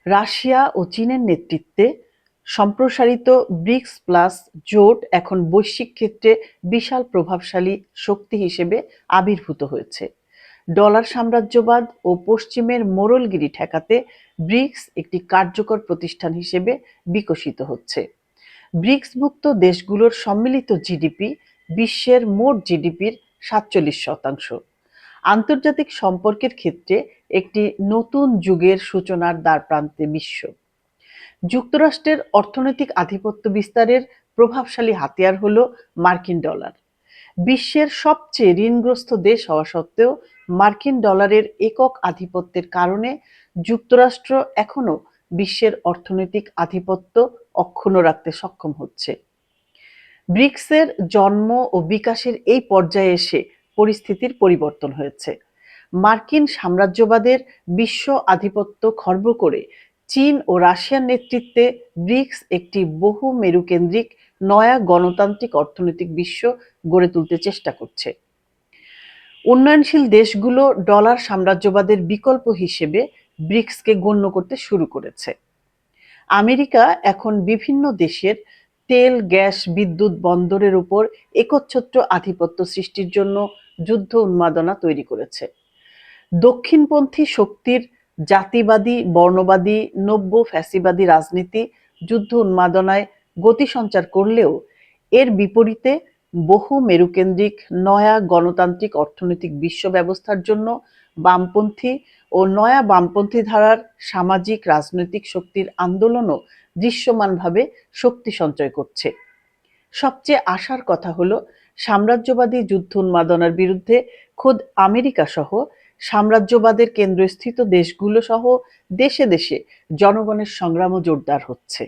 Russia ও চীনের নেতৃত্বে সম্প্রসারিত ব্রিক্স প্লাস জোট এখন বৈশ্বিক ক্ষেত্রে বিশাল প্রভাবশালী শক্তি হিসেবে আবির্ভূত হয়েছে। ডলার সাম্রাজ্যবাদ ও পশ্চিমের মোড়লগিরি ঠেকাতে ব্রিক্স একটি কার্যকর প্রতিষ্ঠান হিসেবে বিকশিত হচ্ছে। ব্রিক্সভুক্ত দেশগুলোর সম্মিলিত জিডিপি বিশ্বের মোট জিডিপির ৪৭%। আন্তর্জাতিক সম্পর্কের ক্ষেত্রে একটি নতুন যুগের সূচনার দ্বারপ্রান্তে বিশ্ব। যুক্তরাষ্ট্রের অর্থনৈতিক আধিপত্য বিস্তারের প্রভাবশালী হাতিয়ার হল মার্কিন ডলার। বিশ্বের সবচেয়ে ঋণগ্রস্ত দেশ হওয়া সত্ত্বেও মার্কিন ডলারের একক আধিপত্যের কারণে যুক্তরাষ্ট্র এখনো বিশ্বের অর্থনৈতিক আধিপত্য অক্ষুণ্ণ রাখতে সক্ষম হচ্ছে। ব্রিক্সের জন্ম ও বিকাশের এই পর্যায়ে এসে পরিস্থিতির পরিবর্তন হয়েছে। মার্কিন সাম্রাজ্যবাদের বিশ্ব আধিপত্য খর্ব করে চীন ও রাশিয়ার নেতৃত্বে ব্রিক্স একটি বহু মেরুকেন্দ্রিক নয়া গণতান্ত্রিক অর্থনৈতিক বিশ্ব গড়ে তুলতে চেষ্টা করছে। উন্নয়নশীল দেশগুলো ডলার সাম্রাজ্যবাদের বিকল্প হিসেবে ব্রিক্সকে গণ্য করতে শুরু করেছে। আমেরিকা এখন বিভিন্ন দেশের তেল, গ্যাস, বিদ্যুৎ, বন্দরের উপর একচ্ছত্র আধিপত্য সৃষ্টির জন্য যুদ্ধ উন্মাদনা তৈরি করেছে। দক্ষিণপন্থী শক্তির জাতিবাদী, বর্ণবাদী, নব্য ফ্যাসিবাদী রাজনীতি যুদ্ধ উন্মাদনায় গতি সঞ্চার করলেও এর বিপরীতে বহু মেরুকেন্দ্রিক নয়া গণতান্ত্রিক অর্থনৈতিক বিশ্ব ব্যবস্থার জন্য বামপন্থী ও নয়া বামপন্থী ধারার সামাজিক রাজনৈতিক শক্তির আন্দোলনও দৃশ্যমানভাবে শক্তি সঞ্চয় করছে। সবচেয়ে আশার কথা হলো, সাম্রাজ্যবাদী যুদ্ধ উন্মাদনার বিরুদ্ধে খোদ আমেরিকা সহ সাম্রাজ্যবাদের কেন্দ্রস্থিত দেশগুলো সহ দেশে দেশে জনগণের সংগ্রামও জোরদার হচ্ছে।